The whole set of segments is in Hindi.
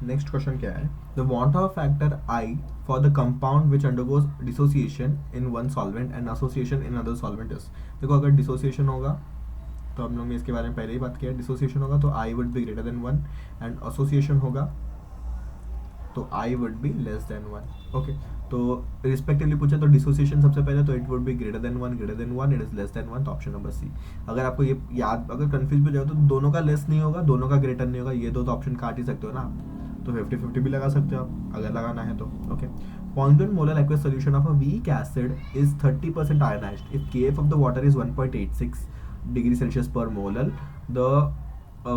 नेक्स्ट क्वेश्चन क्या है, the want of factor I for the compound which undergoes dissociation in one solvent and association in other solvent is. देखो अगर डिसोसिएशन होगा तो हम लोग ने इसके बारे में पहले ही बात किया, डिसोसिएशन होगा तो I would B greater then one, and association होगा तो I would be less than one. Okay, तो रिस्पेक्टिवली पूछे तो डिसोसिएशन सबसे पहले तो it would be greater then one, it is less than one, तो ऑप्शन नंबर सी। अगर आपको ये याद, अगर कंफ्यूज भी हो जाए तो दोनों का लेस नहीं होगा, दोनों का ग्रेटर नहीं होगा, ये दो तो ऑप्शन काट ही सकते हो ना आप, तो 50-50 भी लगा सकते हो आप अगर लगाना है तो। Okay, 0.1 molar aqueous solution of a weak acid is 30% ionized if kf of the water is 1.86 degree Celsius per molar, the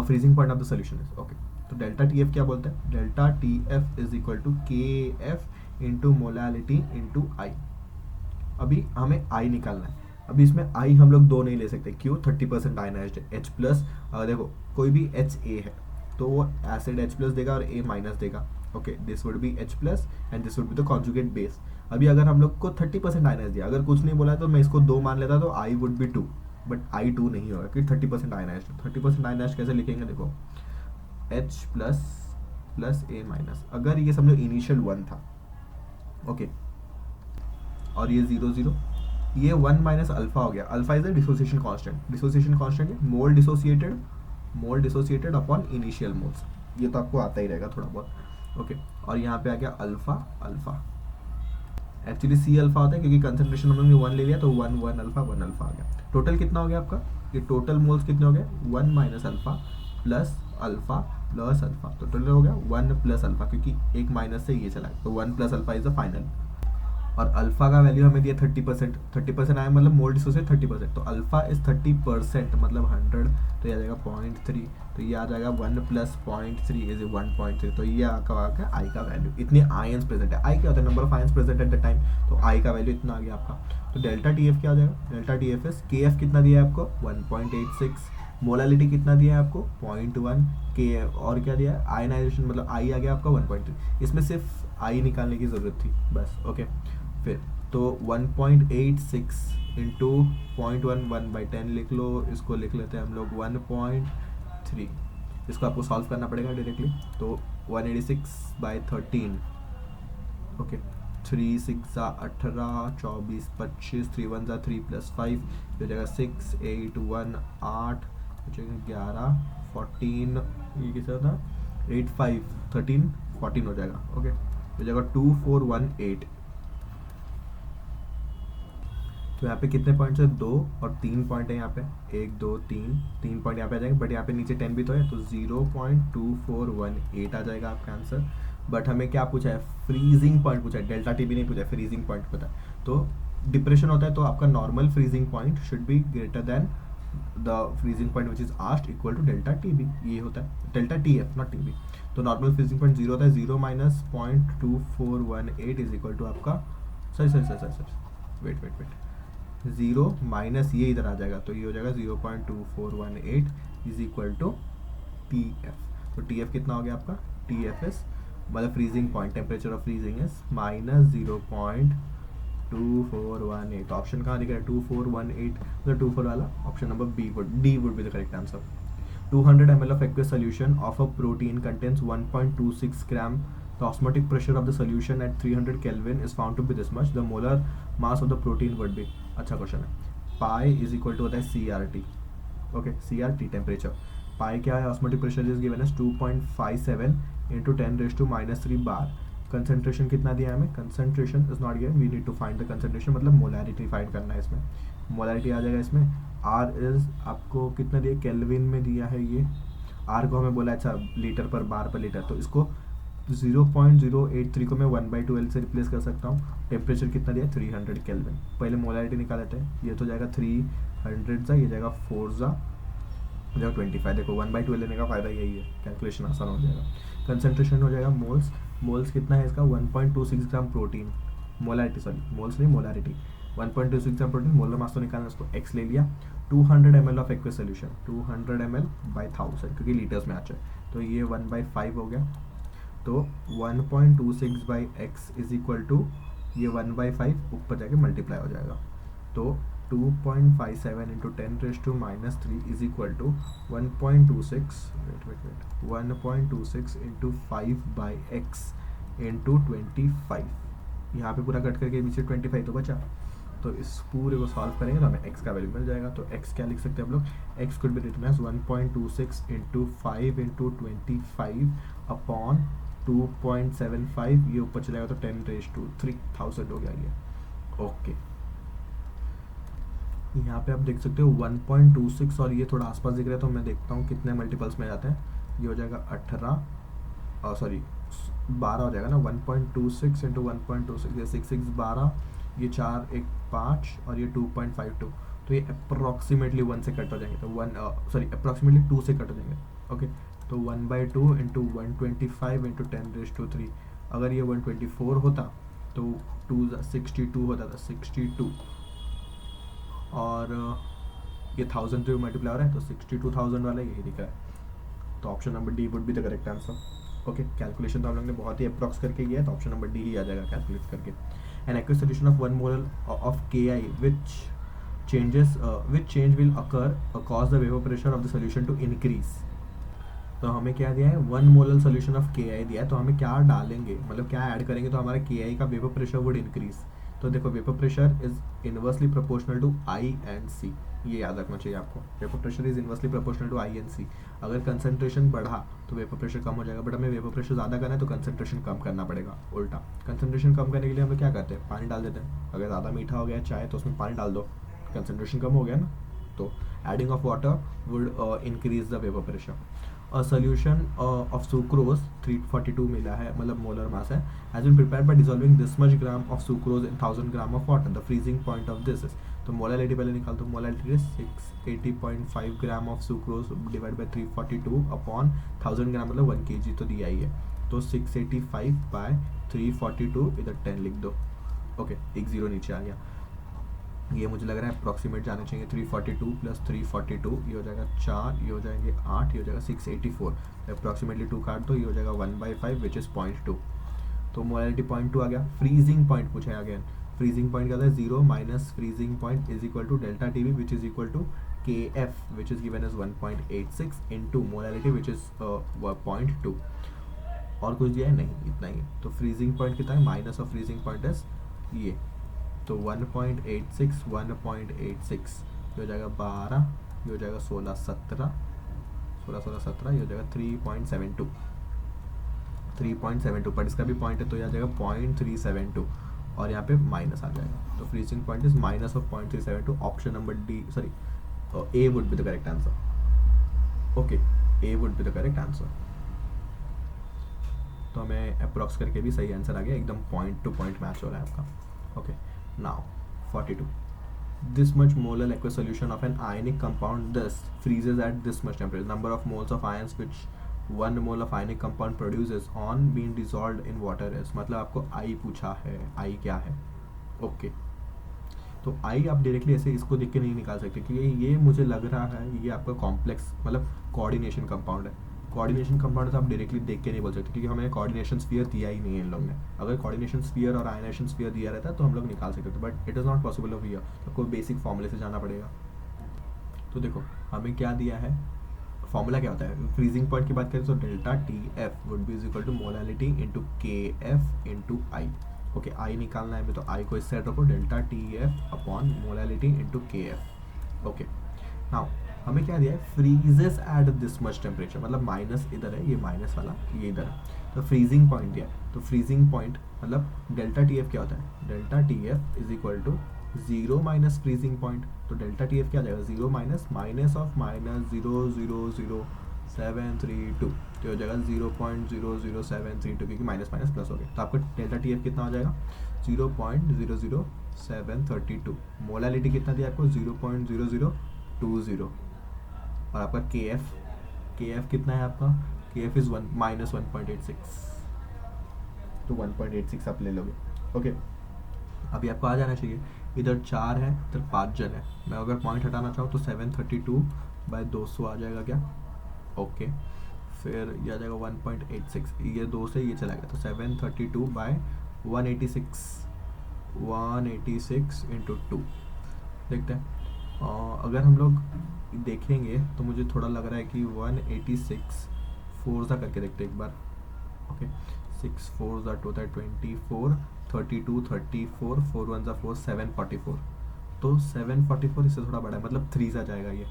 freezing point of the solution is okay। तो डेल्टा टी एफ क्या बोलते हैं, delta T F is equal to K F into molality into I. अभी हमें आई निकालना है। अभी इसमें आई हम लोग दो नहीं ले सकते, क्यों, 30% आयनाइज्ड है, एच प्लस। देखो कोई भी एच ए है तो वो एसिड एच प्लस देगा और ए माइनस देगा। Okay, this would be H plus and this would be the conjugate base. अभी अगर हम लोग को 30% आयनाइज दिया, अगर कुछ नहीं बोला तो मैं इसको दो मान लेता तो I would be two, but I two नहीं होगा क्योंकि 30% आयनाइज। 30% आयनाइज कैसे लिखेंगे, देखो एच प्लस प्लस ए माइनस, अगर ये समझो इनिशियल वन था, ओके, और ये 0 0, ये 1 माइनस अल्फा हो गया। Alpha is the dissociation constant, dissociation constant है मोल डिसोसिएटेड अपॉन इनिशियल मोल्स, ये तो आपको आता ही रहेगा थोड़ा बहुत। ओके, और यहाँ पे आ गया alpha alpha, actually C alpha होता है क्योंकि कंसंट्रेशन हम लोग ने 1 ले लिया तो 1 अल्फा आ गया। टोटल कितना हो गया आपका, ये टोटल मोल्स कितने हो गए, 1 minus alpha plus alpha plus alpha, तो टोटल हो गया 1 प्लस अल्फा, क्योंकि एक माइनस से ये चला तो 1 plus alpha is the final. और अल्फा का वैल्यू हमें दिया 30%, 30% आया मतलब मोल डिसोसिएट 30%, तो अल्फा इज 30% मतलब 100, तो ये आ जाएगा 0.3, तो ये आ जाएगा 1 प्लस 0.3 इज 1.3, तो ये आपका आई का वैल्यू। इतने आयंस प्रेजेंट है, आई क्या होता है, number of ions present at the time, तो आई का वैल्यू इतना आ गया आपका। तो डेल्टा टी एफ क्या आ जाएगा, डेल्टा टी एफ एस के एफ कितना दिया है आपको 1.86, मोलालिटी कितना दिया है आपको 0.1, के और क्या दिया है आयनाइजेशन मतलब आई आ गया आपका 1.3। इसमें सिर्फ आई निकालने की ज़रूरत थी बस। ओके, फिर तो 1.86 इंटू 0.11/10 लिख लो, इसको लिख लेते हैं हम लोग 1.3, इसको आपको सॉल्व करना पड़ेगा डायरेक्टली। तो 186/13, ओके, 3 6 18 24 25, 3 1 3 + 5 हो जाएगा 6 8 1 8 हो जाएगा 11 14, ये कितना था 8 5 13 14 हो जाएगा। ओके, हो जाएगा 2418। तो यहाँ पे कितने पॉइंट्स है, 2 और 3 पॉइंट है यहाँ पे, 1 2 3 पॉइंट यहाँ पे आ जाएंगे, बट यहाँ पे नीचे 10 भी तो है, तो 0.2418 आ जाएगा आपका आंसर। बट हमें क्या पूछा है, फ्रीजिंग पॉइंट पूछा है, डेल्टा टी भी नहीं पूछा है, फ्रीजिंग पॉइंट पता है। तो डिप्रेशन होता है तो आपका normal freezing point should be greater than the freezing point which is asked equal to delta T B, ये होता है delta T F not T B. तो नॉर्मल फ्रीजिंग पॉइंट 0 होता है, 0 माइनस 0.2418 इज इक्वल टू आपका, सर वेट 0 माइनस ये इधर आ जाएगा तो ये हो जाएगा 0.2418 is equal to T F. तो टी एफ कितना हो गया आपका, टी एफ एस मतलब freezing point, temperature of freezing is minus 0.2418। Option कहाँ दिख रहा है 2418, मतलब 24 वाला option number D would be the correct answer. 200 ml of aqueous solution of a protein contains 1.26 gram. The osmotic pressure of the solution at 300 Kelvin is found to be this much. The molar mass of the protein would be, अच्छा क्वेश्चन है, पाई इज इक्वल टू होता है C R T. Okay, C R T temperature, pi क्या है, osmotic pressure is given as 2.57 into 10⁻³ bar. Concentration कितना दिया है हमें, concentration is not given, we need to find the concentration मतलब मोलैरिटी फाइंड करना है इसमें। मोलैरिटी आ जाएगा इसमें, आर इज आपको कितना दिया, केल्विन में दिया है, ये आर को हमें बोला अच्छा लीटर पर बार पर लीटर, तो इसको 0.083 को मैं 1/12 से रिप्लेस कर सकता हूँ। टेम्परेचर कितना दिया 300 केल्विन, पहले मोलैरिटी निकाल लेते हैं, ये तो जाएगा 300 सा, ये जाएगा 4 सा, हो जाएगा 25। देखो 1/12 लेने का फ़ायदा यही है, कैलकुलेशन आसान हो जाएगा। कंसंट्रेशन हो जाएगा मोल्स कितना है इसका 1.26 gram protein, molarity sorry moles नहीं molarity, 1.26 gram protein, molar mass तो निकालना, उसको x ले लिया। 200 ml ऑफ एक्वेस सोल्यूशन, 200 ml by 1000 क्योंकि लीटर्स में आ जाए, तो ये 1/5 हो गया, तो 1.26/x इज इक्वल टू ये 1/5 ऊपर जाके मल्टीप्लाई हो जाएगा, तो 2.57 into 10 raised to minus 3 is equal to 1.26 wait 1.26 into 5 by x into 25. यहाँ पे पूरा कट करके पीछे 25 तो बचा, तो इस पूरे को सॉल्व करेंगे तो हमें x का वैल्यू मिल जाएगा. तो x क्या लिख सकते हैं हम लोग, x could be written as 1.26 into 5 into 25 upon 2.75, ये ऊपर चलेगा तो 10 raised to 3000 हो गया ये. ओके यहाँ पे आप देख सकते हो 1.26 और ये थोड़ा आसपास दिख रहा है, तो मैं देखता हूँ कितने मल्टीपल्स में जाते हैं. ये हो जाएगा 18 सॉरी 12 हो जाएगा ना. 1.26 इंटू 1.26 ये 6 6 12, ये 4 1 5 और ये 2.52, तो ये अप्रॉक्सीमेटली 1 से कट हो जाएंगे. तो 1 सॉरी अप्रॉक्सीमेटली 2 से कट हो जाएंगे. ओके तो 1/2 इंटू 125 इंटू 10 रेज टू 3. अगर ये 124 होता तो 2 62 होता था 62, और ये 1000 से मल्टीप्लाई हो रहा है तो 62,000 वाला यही दिखा है. तो option number D would be the correct answer. Okay calculation तो हम लोग ने बहुत ही अप्रॉक्स करके किया है, तो ऑप्शन नंबर डी ही आ जाएगा कैलकुलेट करके. An aqueous solution of 1 mole of Ki which change will occur cause the vapor pressure of the solution to increase. तो हमें क्या दिया है, 1 मोलर सोल्यूशन ऑफ Ki दिया है, तो हमें क्या डालेंगे, मतलब क्या ऐड करेंगे तो हमारा Ki का वेपर प्रेशर वुड इंक्रीज. तो देखो vapour pressure is inversely proportional to I and C, ये याद रखना चाहिए आपको. Vapour pressure is inversely proportional to I and C. अगर कंसंट्रेशन बढ़ा तो वेपर प्रेशर कम हो जाएगा, बट हमें वेपर प्रेशर ज़्यादा करना है तो कंसंट्रेशन कम करना पड़ेगा. उल्टा कंसंट्रेशन कम करने के लिए हम लोग क्या करते हैं, पानी डाल देते हैं. अगर ज़्यादा मीठा हो गया चाय तो उसमें पानी डाल दो, कंसंट्रेशन कम हो गया ना. तो adding of water would increase the vapour pressure. A solution of sucrose 342 मिला है, मतलब मोलर मास है, has been prepared by dissolving this much gram of sucrose in 1000 gram of water. The freezing point of this is, तो मोलालिटी पहले निकाल. तो molality is 680.5 gram of sucrose divide by 342 upon 1000 ग्राम मतलब 1 kg तो दिया ही है. तो 685 बाय 342 इधर 10 लिख दो. ओके एक जीरो नीचे आ गया. ये मुझे लग रहा है अप्रॉक्सीमेट जाने चाहिए. 342 प्लस 342 ये हो जाएगा 4, ये हो जाएंगे 8, ये हो जाएगा 684. अप्रॉक्सीमेटली 2 काट दो, ये हो जाएगा 1/5 विच इज़ 0.2. तो मोलालिटी 0.2 आ गया. फ्रीजिंग पॉइंट पूछा है अगेन. फ्रीजिंग पॉइंट क्या था, 0 minus freezing point is equal to delta T V which is equal to KF which is given as 1.86 into molality which is 0.2. और कुछ दिया है नहीं, इतना ही. तो फ्रीजिंग पॉइंट कितना है, minus of freezing point is ये, तो 1.86 1.86 ये हो जाएगा 12, ये हो जाएगा 16 17 ये हो जाएगा 3.72 पर इसका भी पॉइंट है तो ये आ जाएगा 0.372 और यहाँ पे माइनस आ जाएगा. तो freezing point is minus of 0.372. Option number D sorry A would be the correct answer. Okay A would be the correct answer. तो हमें अप्रॉक्स करके भी सही आंसर आ गया, एकदम पॉइंट टू पॉइंट मैच हो रहा है आपका. Okay now 42. This much molar aqueous solution of an ionic compound thus freezes at this much temperature. Number of moles of ions which 1 mole of ionic compound produces on being dissolved in water is. मतलब आपको I पूछा है, I क्या है. ओके तो I आप डायरेक्टली ऐसे इसको देख के नहीं निकाल सकते क्योंकि ये मुझे लग रहा है ये आपका कॉम्प्लेक्स मतलब कोऑर्डिनेशन कंपाउंड है. कोऑर्डिनेशन कंपाउंड तो आप डायरेक्टली देख के नहीं बोल सकते क्योंकि हमें कोऑर्डिनेशन स्फीयर दिया ही नहीं है इन लोग ने. अगर कोऑर्डिनेशन स्फीयर और आयनेशन स्फीयर दिया रहता तो हम लोग निकाल सकते थे, but it is not possible of here. तो कोई बेसिक फॉर्मूले से जाना पड़ेगा. तो देखो हमें क्या दिया है, फॉर्मूला क्या होता है. फ्रीजिंग पॉइंट की बात करें तो delta TF would be is equal to molality into KF into I. Okay I निकालना है हमें, तो I को इस साइड रखो, delta TF upon molality into KF. Okay now हमें क्या दिया है, freezes at this much temperature, मतलब माइनस इधर है, ये माइनस वाला ये इधर है. तो फ्रीजिंग पॉइंट दिया है, तो फ्रीजिंग पॉइंट मतलब डेल्टा TF क्या होता है, delta TF is equal to 0 minus freezing point. तो डेल्टा TF क्या आ जाएगा, 0 माइनस माइनस ऑफ माइनस 0.00732, तो हो जाएगा 0.00732 क्योंकि माइनस माइनस प्लस हो गया. तो आपका डेल्टा TF कितना हो जाएगा, 0.00732. मोलालिटी कितना दिया आपको, 0.0020. और आपका KF कितना है आपका, KF इज माइनस 1.86. तो 1.86 आप ले लोगे. ओके अभी आपको आ जाना चाहिए. इधर 4 है, इधर 5 जन है. मैं अगर पॉइंट हटाना चाहूँ तो 732/200 आ जाएगा क्या. ओके फिर ये आ जाएगा 1.86, ये 2 से ये चला गया तो 732/186 इंटू 2. देखते हैं। अगर हम लोग देखेंगे तो मुझे थोड़ा लग रहा है कि 186 फोर सा करके देखते हैं एक बार। ओके, 6 4 ज़ा 2 ज़ा 24, 32 34, 4 1 ज़ा 4, 744। तो 744 इससे थोड़ा बड़ा है, मतलब 3 सा जाएगा ये,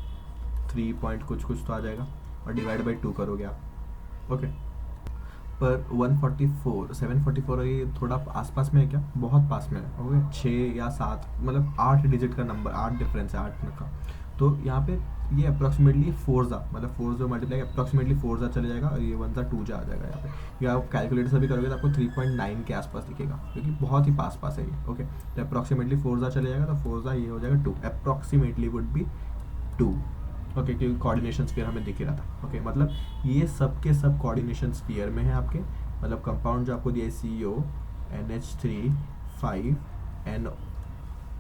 3 पॉइंट कुछ कुछ तो आ जाएगा, और डिवाइड बाई 2 करोगे आप। ओके, पर 144 744 ये थोड़ा आसपास में है क्या? बहुत पास में है। ओके, 6 या 7, मतलब 8 डिजिट का नंबर, 8 डिफरेंस है 8 का। तो यहाँ पे ये अप्रॉक्सीमेटली 4 ज़ा, मतलब 4 जो मल्टीप्लाई अप्रॉक्सीमेटली 4 ज़ा चले जाएगा, और ये 1 ज़ा 2 ज़ा आ जाएगा यहाँ पे। या आप कैलकुलेटर से भी करोगे तो आपको 3.9 के आसपास दिखेगा, क्योंकि बहुत ही पास पास है ये। ओके, तो अप्रॉक्सीमेटली 4 ज़ा चले जाएगा, तो 4 ज़ा ये हो जाएगा 2, अप्रॉक्सीमेटली वुड बी 2। ओके, क्योंकि कोऑर्डिनेशन स्फीयर हमें दिख ही रहा था। ओके, मतलब ये सब के सब कोऑर्डिनेशन स्फीयर में है आपके। मतलब कंपाउंड जो आपको दिया है CO NH3 5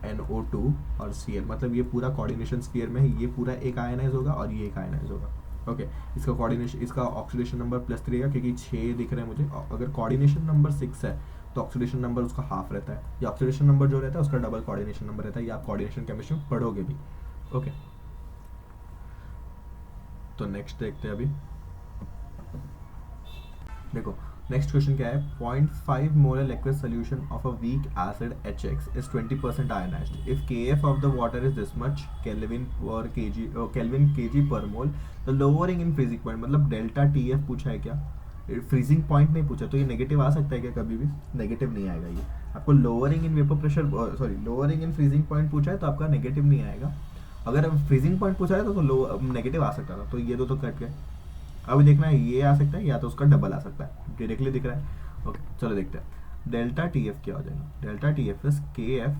NO2 और Cl, मतलब ये पूरा कोऑर्डिनेशन स्फीयर में है। ये पूरा एक आयनाइज होगा और ये एक आयनाइज होगा। ओके, इसका कोऑर्डिनेशन, इसका ऑक्सीडेशन नंबर +3 रहेगा, क्योंकि 6 दिख रहे हैं मुझे। अगर कोऑर्डिनेशन नंबर 6 है तो ऑक्सीडेशन नंबर उसका हाफ रहता है, या ऑक्सीडेशन नंबर जो रहता है उसका डबल कोऑर्डिनेशन नंबर रहता है। या आप कोऑर्डिनेशन केमिस्ट्री में पढ़ोगे भी। ओके, तो नेक्स्ट देखते हैं अभी। देखो नेक्स्ट क्वेश्चन क्या है। 0.5 molar liquid solution of a weak acid HX is 20% ionized. If Kf of the water is this much Kelvin or kg Kelvin kg per mole, the lowering in freezing point, मतलब डेल्टा TF पूछा है क्या? फ्रीजिंग पॉइंट नहीं पूछा, तो ये नेगेटिव आ सकता है क्या? कभी भी नेगेटिव नहीं आएगा ये। आपको lowering in vapour pressure, sorry lowering in freezing point पूछा है तो आपका नेगेटिव नहीं आएगा। अगर फ्रीजिंग पॉइंट पूछा है तो नेगेटिव आ सकता था, तो ये दो तो कट गए। अब देखना है ये आ सकता है या तो उसका डबल आ सकता है, डायरेक्टली दिख रहा है। ओके, चलो देखते हैं डेल्टा TF क्या हो जाएगा। Delta TF is KF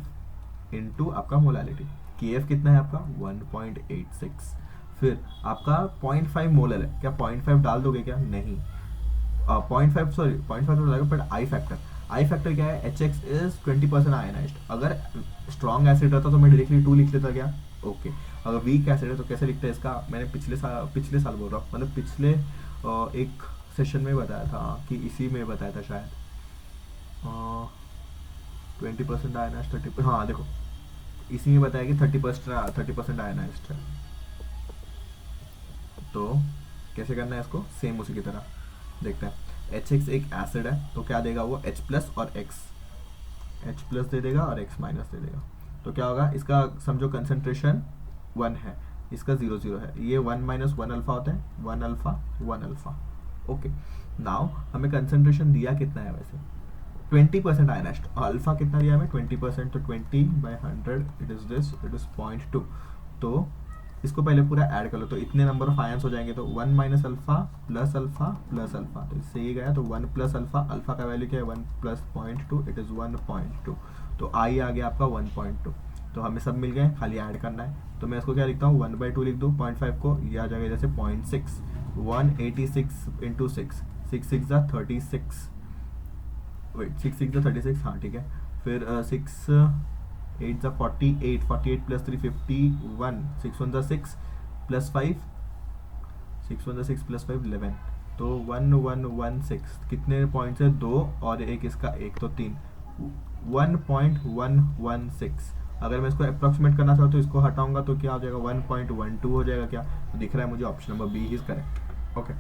into आपका मोलालिटी। KF कितना है आपका? 1.86। फिर आपका 0.5 मोलर है, क्या 0.5 डाल दोगे क्या? नहीं, 0.5 सॉरी 0.5 तो डालेगा, बट आई फैक्टर क्या है? HX is 20% ionised. अगर स्ट्रॉन्ग एसिड रहता तो मैं डायरेक्टली 2 लिख लेता क्या? ओके, अगर वीक एसिड है तो कैसे लिखते हैं इसका? मैंने पिछले साल बोल रहा हूँ, मतलब पिछले एक सेशन में बताया था, कि इसी में बताया था शायद, 20% आयनाइज्ड 30, हाँ देखो इसी में बताया कि 30% आयनाइज्ड है। तो कैसे करना है इसको? सेम उसी की तरह देखते हैं। HX एक एसिड है तो क्या देगा वो? H प्लस और H प्लस दे देगा और X माइनस दे देगा। तो क्या होगा? इसका समझो कंसंट्रेशन 1 है, इसका 0 0 है, ये 1 माइनस 1 अल्फा होता है, 1 अल्फा 1 अल्फा। ओके, नाउ हमें कंसंट्रेशन दिया कितना है वैसे? 20% आयनाइज्ड। अल्फा कितना दिया हमें? 20%, तो 20/100 it is this, it is 0.2। तो इसको पहले पूरा ऐड कर लो, तो इतने नंबर ऑफ आयंस हो जाएंगे। तो 1 minus alpha plus alpha plus alpha, तो इससे ये गया, तो 1 प्लस अल्फा, अल्फा का वैल्यू क्या है? 1 प्लस 0.2, इट इज़ 1.2। तो आई आ गया आपका 1.2। तो हमें सब मिल गए, खाली ऐड करना है। तो मैं इसको क्या लिखता हूँ? 1/2 लिख दूँ, 0.5 को, ये आ जाएगा जैसे 0.6, 186 इंटू 6, 6 6 ज़ा 36, वेट 6 6 ज़ा 36, हाँ ठीक है। फिर 6 8 ज़ा 48, 48 प्लस 3 51, 6 1 ज़ा 6 प्लस 5, 6 1 ज़ा 6 प्लस 5 11, तो 1116। कितने पॉइंट्स है? 2 और एक इसका 1, तो 3, 1.116। अगर मैं इसको अप्रॉक्सीमेट करना चाहूँ तो इसको हटाऊंगा तो क्या हो जाएगा? 1.12 हो जाएगा। क्या तो दिख रहा है मुझे? Option number B is correct. Okay,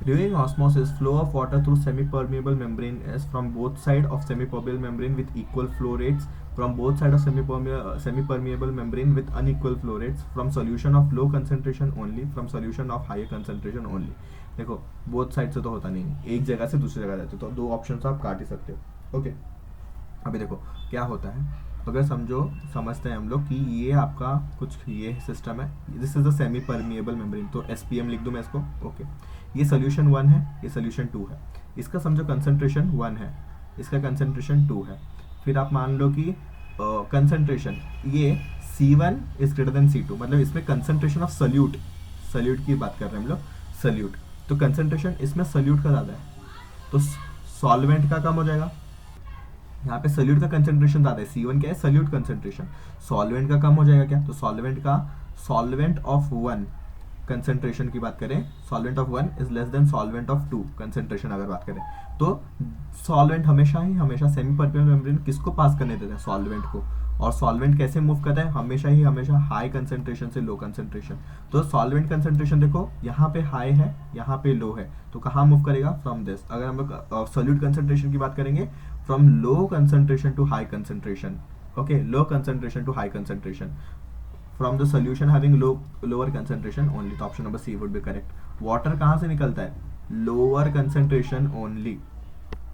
during osmosis, flow of water through semi-permeable membrane is from both side of semi-permeable membrane with equal flow rates, from both side of semi-permeable membrane with unequal flow rates, from solution of low concentration only, from solution of higher concentration only। देखो both side से तो होता नहीं, एक जगह से दूसरी जगह जाते, तो दो ऑप्शन आप काट ही सकते हो। ओके, अभी देखो क्या होता है। अगर समझते हैं हम लोग कि ये आपका कुछ ये सिस्टम है, this is a semi permeable membrane, तो SPM लिख दूं मैं इसको। ओके, ये सोल्यूशन 1 है, ये सोल्यूशन 2 है। इसका समझो कंसंट्रेशन 1 है, इसका कंसंट्रेशन 2 है। फिर आप मान लो कि कंसंट्रेशन ये C1 is greater than C2, मतलब इसमें कंसंट्रेशन ऑफ सल्यूट की बात कर रहे हैं हम लोग, सल्यूट। तो कंसंट्रेशन इसमें सल्यूट का ज़्यादा है, तो सॉल्वेंट का कम हो जाएगा। यहाँ पे सल्यूट का कंसंट्रेशन ज़्यादा है, C1 क्या है? Salute concentration. सॉल्वेंट का कम हो जाएगा क्या? तो सॉल्वेंट ऑफ 1 कंसंट्रेशन की बात करें, solvent of 1 is less than solvent of 2 concentration अगर बात करें, तो सॉल्वेंट हमेशा सेमी परमेबल मेम्ब्रेन किसको पास करने देते हैं? सॉल्वेंट को। और सॉल्वेंट कैसे मूव करता है, हमेशा हाई कंसेंट्रेशन से लो कंसेंट्रेशन। तो सॉल्वेंट कंसेंट्रेशन देखो यहाँ पे हाई है, यहाँ पे लो है, तो कहाँ मूव करेगा, फ्रॉम दिस। अगर हम लोग सॉल्यूट कंसेंट्रेशन की बात करेंगे, from low concentration to high concentration. Okay, low concentration to high concentration, from the solution having lower concentration only. तो option number C would be correct. Water कहाँ से निकलता है, लोअर कंसेंट्रेशन ओनली।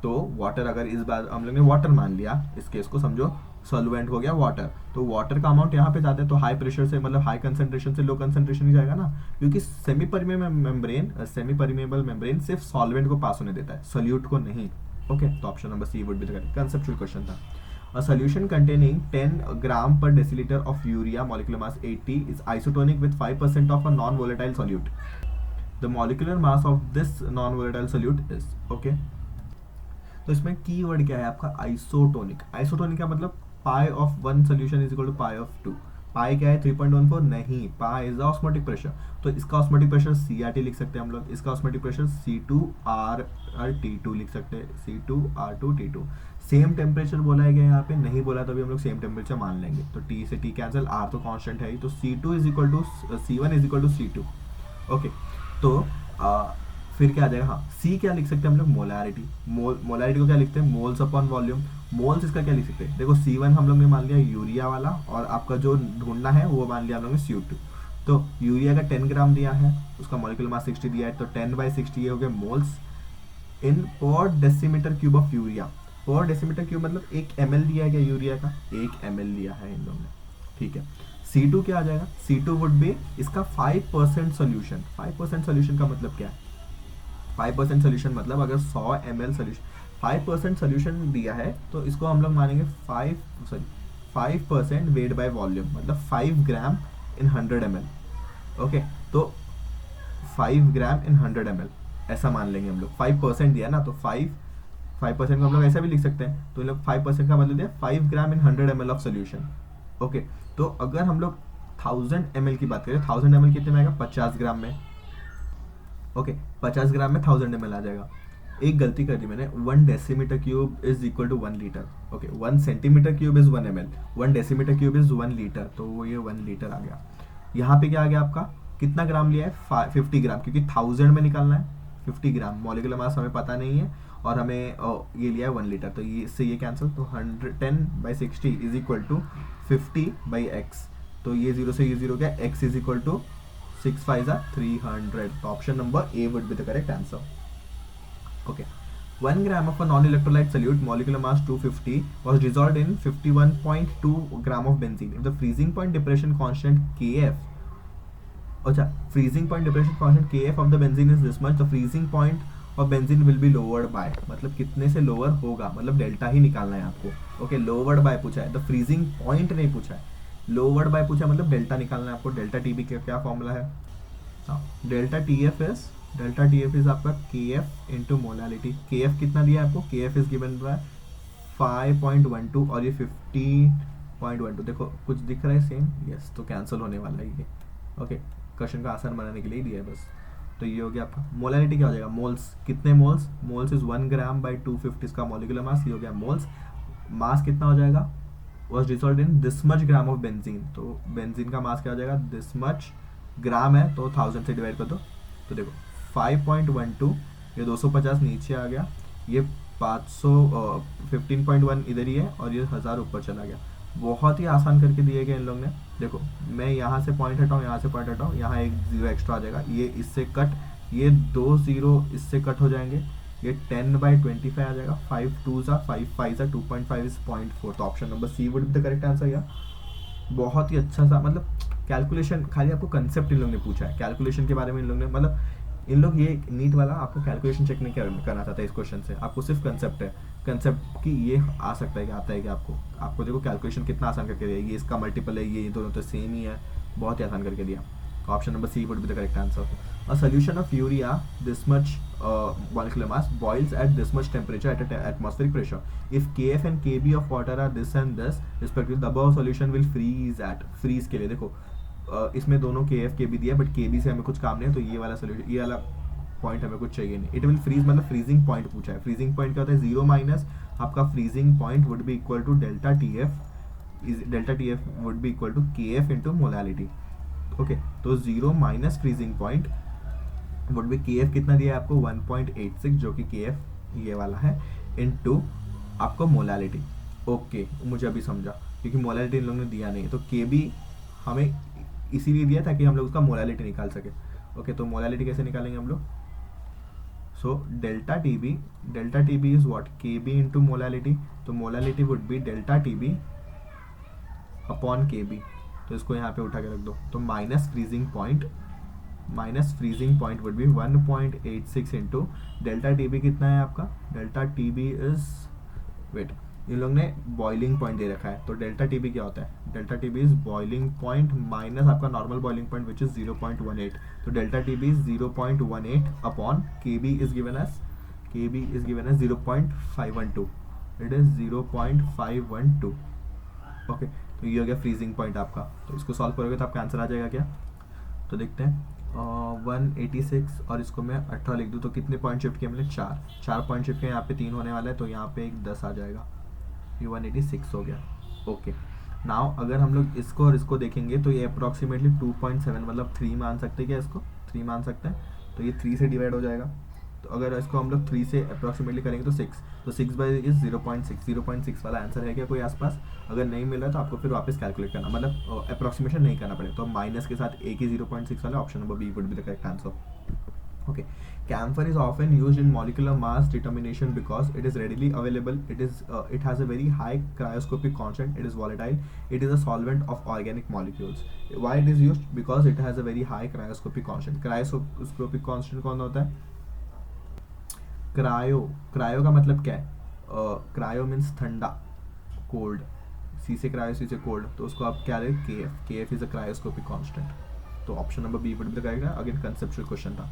तो वाटर, अगर इस बार हम लोग ने वाटर मान लिया, इस केस को समझो सॉल्वेंट हो गया वाटर, तो वाटर का अमाउंट यहाँ पे जाता है, तो हाई प्रेशर से मतलब हाई कंसेंट्रेशन से लो कंसेंट्रेशन ही जाएगा ना, क्योंकि सेमी परमेबल मेम्ब्रेन सिर्फ सॉल्वेंट को पास होने देता है, सोल्यूट को नहीं। ओके, तो option number C would be the correct. Conceptual question था। A solution containing 10 gram per deciliter of urea, molecular mass 80, is isotonic with 5% of a non-volatile solute. The molecular mass of this non-volatile solute is, okay. तो इसमें की वर्ड क्या है आपका, आइसोटोनिक। आइसोटोनिक का मतलब pi of one solution is equal to pi of two. Pi क्या है 3.14, नहीं, pi is the osmotic pressure. तो इसका ऑस्मोटिक प्रेशर CRT लिख सकते हैं हम लोग, इसका ऑस्मोटिक प्रेशर C2R2T2 लिख सकते हैं, C2R2T2। सेम टेम्परेचर बोला है यहाँ पे, नहीं बोला तो भी हम लोग सेम टेम्परेचर मान लेंगे, तो T से T कैंसिल, R तो कांस्टेंट है ही, तो C2 is equal to C1 is equal to C2। Okay, तो फिर क्या आ जाएगा, हाँ, सी क्या लिख सकते हैं हम लोग, मोलैरिटी। मोलैरिटी को क्या लिखते हैं, मोल्स अपॉन वॉल्यूम। मोल्स इसका क्या लिख सकते हैं, देखो C1 हम लोग ने मान लिया यूरिया वाला, और आपका जो ढूंढना है वो मान लिया हम लोग ने CO2। तो यूरिया का 10 ग्राम दिया है, उसका मॉलिक्यूलर मास 60 दिया है, तो 10/60 ये हो गया मोल्स इन पर डेसीमीटर क्यूब ऑफ यूरिया। पर डेसीमीटर क्यूब मतलब 1 ml दिया है क्या यूरिया का, 1 ml लिया है इन लोगों ने, ठीक है। C2 क्या आ जाएगा, C2 वुड बी इसका 5% सोल्यूशन। 5% सोल्यूशन का मतलब क्या है, 5% सोल्यूशन मतलब अगर 100 ml सोल्यूशन 5% सोल्यूशन दिया है, तो इसको हम लोग मानेंगे 5% वेट बाय वॉल्यूम, मतलब 5 ग्राम इन 100 ml। ओके, तो 5 ग्राम इन 100 ml ऐसा मान लेंगे हम लोग। 5% दिया ना, तो 5% को हम लोग ऐसा भी लिख सकते हैं, तो लोग 5% का मतलब दिया 5 ग्राम इन 100 ml ऑफ सोल्यूशन। ओके, तो अगर हम लोग 1000 ml की बात करें, 1000 ml कितने में आएगा, 50 ग्राम में। ओके, 50 ग्राम में 1000 ml आ जाएगा। एक गलती कर दी मैंने, 1 decimetre cube is equal to 1 litre. Okay, 1 centimetre cube is 1 ml, 1 decimetre cube is 1 litre, तो वो ये 1 लीटर आ गया। यहाँ पे क्या आ गया आपका, कितना ग्राम लिया है, 50 ग्राम, क्योंकि 1000 में निकालना है 50 ग्राम। मॉलिक्यूलर मास हमें पता नहीं है, और हमें ये लिया है 1 लीटर, तो ये इससे ये कैंसिल, तो 110/60 इज इक्वल टू 50/x। तो ये 0 से ये 0 गया, x इज इक्वल टू 6 5 300। तो option number A would be the correct answer. Okay, 1 gram of a non-electrolyte solute, molecular mass 250, was dissolved in 51.2 gram of benzene. If the freezing point depression constant Kf, अच्छा, freezing point depression constant Kf of the benzene is this much, the freezing point of benzene will be lowered by, मतलब कितने से लोअर होगा, मतलब डेल्टा ही निकालना है आपको। ओके, लोवर्ड बाय पूछा है, द फ्रीजिंग पॉइंट नहीं पूछा है, लोवर्ड बाय पूछा, मतलब डेल्टा निकालना है आपको। डेल्टा टी बी क्या फॉर्मूला है, हाँ, डेल्टा टी एफ इज आपका Kf इंटू मोलालिटी। Kf कितना दिया है आपको, Kf इज गिवन बाय 5.12 और ये 50.12। देखो कुछ दिख रहा है सेम, यस, तो कैंसिल होने वाला है ये। ओके, क्वेश्चन का आसान बनाने के लिए ही दिया है बस। तो ये हो गया आपका। मोलालिटी क्या हो जाएगा, मोल्स, कितने moles, moles is 1 gram by 250 का मॉलिक्यूलर मास, ये हो गया मोल्स। मास कितना हो जाएगा, was dissolved in this much gram of benzene, तो बेंजीन का मास क्या हो जाएगा, दिस मच ग्राम है, तो 1000 से डिवाइड कर दो, तो देखो 5.12, ये 250 नीचे आ गया, ये 15.1 इधर ही है, और ये 1000 ऊपर चला गया। बहुत ही आसान करके दिए गए इन लोग ने। देखो मैं यहाँ से पॉइंट हटाऊँ, यहाँ से पॉइंट हटाऊँ, यहाँ एक 0 एक्स्ट्रा आ जाएगा, ये इससे कट, ये 2 0 इससे कट हो जाएंगे, ये 10/25 आ जाएगा, 5 2 5 5 2.5 इज 0.4। तो option number C would be the correct answer. यार बहुत ही अच्छा सा, मतलब कैलकुलेशन, खाली आपको कंसेप्ट इन लोग ने पूछा है, कैलकुलेशन के बारे में इन लोग ने, मतलब इन लोग ये नीट वाला आपको कैलकुलेशन चेक नहीं करना चाहता इस क्वेश्चन से, आपको सिर्फ कंसेप्ट है, कंसेप्ट की ये आ सकता है कि आता है कि आपको देखो कैलकुलेशन कितना आसान करके दिया, ये इसका मल्टीपल है, ये दोनों तो सेम ही है, बहुत ही आसान करके दिया। Option number C would be the correct answer. A solution of urea this much molecular mass boils at this much temperature at atmospheric pressure. If Kf and Kb of water are this and this respectively, the above solution will freeze at, freeze के लिए देखो इसमें दोनों Kf Kb दिया, बट Kb से हमें कुछ काम नहीं है, तो ये वाला सोल्यूशन, ये वाला पॉइंट हमें कुछ चाहिए नहीं। इट विल फ्रीज मतलब फ्रीजिंग पॉइंट पूछा है, फ्रीजिंग पॉइंट क्या होता है, 0 माइनस आपका freezing point would be equal to delta T F is delta T F would be equal to K F into molality. Okay, तो 0 minus freezing point would be K F कितना दिया है आपको 1.86 जो कि के एफ ये वाला है इनटू आपको मोलैलिटी. ओके, मुझे अभी समझा क्योंकि मोलैलिटी इन लोगों ने दिया नहीं है, तो के बी हमें इसीलिए दिया ताकि हम लोग उसका मोलैलिटी निकाल सके. ओके, तो मोलैलिटी कैसे निकालेंगे हम लोग. So delta T B is what K B into molality. तो molality would be delta T B upon K B. तो इसको यहाँ पे उठा के रख दो. तो minus freezing point would be 1.86 into delta T B कितना है आपका. Delta T B is wait, इन लोग ने बॉइलिंग पॉइंट दे रखा है. तो डेल्टा टी बी क्या होता है. Delta T B is boiling point minus आपका normal boiling point which is 0.18. तो delta T B is 0.18 upon K B is given as 0.512. It is 0.512. Okay, तो ये हो गया फ्रीजिंग पॉइंट आपका. तो इसको सॉल्व करोगे तो आपका आंसर आ जाएगा क्या. तो देखते हैं 186 और इसको मैं 18 लिख दूँ तो कितने पॉइंट शिफ्ट किए हमने. 4 पॉइंट शिफ्ट किए. यहाँ पे 3 होने वाला है तो यहाँ पे एक 10 आ जाएगा. ये 186 हो गया. ओके, नाउ अगर हम लोग इसको और इसको देखेंगे तो ये अप्रॉक्सीमेटली 2.7 मतलब 3 मान सकते हैं क्या. इसको 3 मान सकते हैं. तो ये 3 से डिवाइड हो जाएगा. तो अगर इसको हम लोग 3 से अप्रॉक्सीमेटली करेंगे तो 6. तो 6 बाई इज 0.6 वाला आंसर है क्या कोई आसपास. अगर नहीं मिल रहा है तो आपको फिर वापस कैलकुलेट करना, मतलब अप्रॉक्सीमेशन नहीं करना पड़ेगा. तो माइनस के साथ एक ही 0.6 वाला option number B would be the correct answer. Okay, camphor is often used in molecular mass determination because it is readily available. It has a very high cryoscopic constant. It is volatile. It is a solvent of organic molecules. Why it is used? Because it has a very high cryoscopic constant. Cryoscopic constant कौन होता है. क्रायो का मतलब क्या है. क्रायो मीन्स ठंडा, कोल्ड. सी से क्रायो, सी से कोल्ड, तो उसको आप क्या ले के F is a cryoscopic constant. तो option number B would be the correct. Again conceptual question था.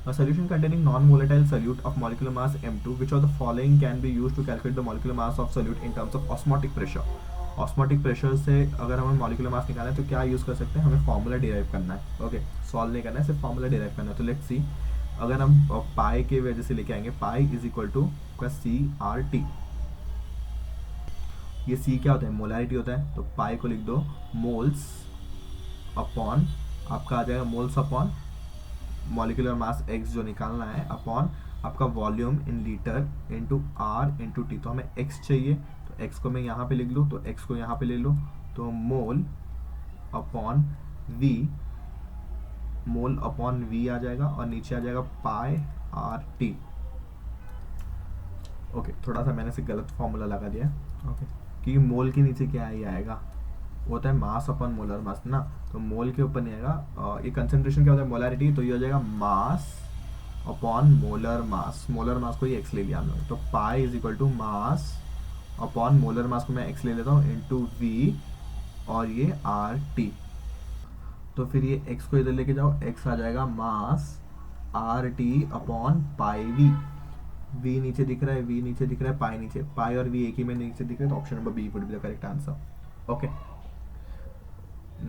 A solution containing non-volatile solute of molecular mass M2, which of the following can be used to calculate the molecular mass of solute in terms of osmotic pressure. Osmotic pressure से अगर हमें molecular mass निकालना है तो क्या यूज़ कर सकते हैं. हमें फॉर्मूला डिराइव करना है. ओके, सॉल्व नहीं करना है, सिर्फ फॉर्मूला डिराइव करना है. तो लेट्स सी, अगर हम पाई के वजह से लेके आएंगे, pi is equal to C R T. ये सी क्या होता है, मोलैरिटी होता है. तो पाई को लिख दो मोल्स अपॉन, आपका आ जाएगा moles upon molecular mass x जो निकालना है अपॉन आपका volume in litre into R into T. तो हमें x चाहिए, तो x को मैं यहाँ पे लिख लूँ, तो x को यहाँ पे ले लो. तो मोल अपॉन v आ जाएगा और नीचे आ जाएगा पाई आर टी. ओके, थोड़ा सा मैंने से गलत फॉर्मूला लगा दिया. ओके, क्योंकि मोल के नीचे क्या ही आएगा, वो होता है मास अपॉन मोलर मास ना. तो मोल के ऊपर नहीं आएगा. ये कंसंट्रेशन क्या होता है, मोलैरिटी. तो ये हो जाएगा mass upon molar mass. Molar mass को ये x ले लिया हम लोग. तो pi is equal to mass upon molar mass को मैं x ले लेता हूँ इंटू वी और ये आर टी. तो फिर ये x को इधर लेके जाओ, x आ जाएगा mass R T upon pi V. v नीचे दिख रहा है, v नीचे दिख रहा है, पाई नीचे, पाई और v एक ही में नीचे दिख रहे हैं. तो option number B would be the correct answer. Okay,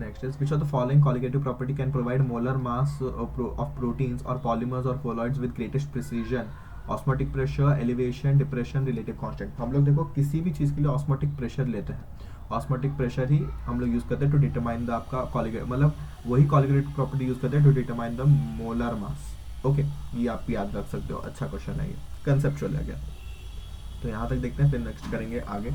next is which of the following colligative property can provide molar mass of proteins or polymers or colloids with greatest precision. Osmotic pressure, elevation, depression, relative constant. हम लोग देखो किसी भी चीज़ के लिए osmotic pressure लेते हैं. osmotic pressure ही हम लोग यूज़ करते हैं to determine the आपका colligative, मतलब वही colligative property यूज़ करते हैं to determine the molar mass. Okay, ये आप याद रख सकते हो. अच्छा क्वेश्चन है ये, कंसेप्चुअल है क्या. तो यहाँ तक देखते हैं, फिर नेक्स्ट करेंगे आगे.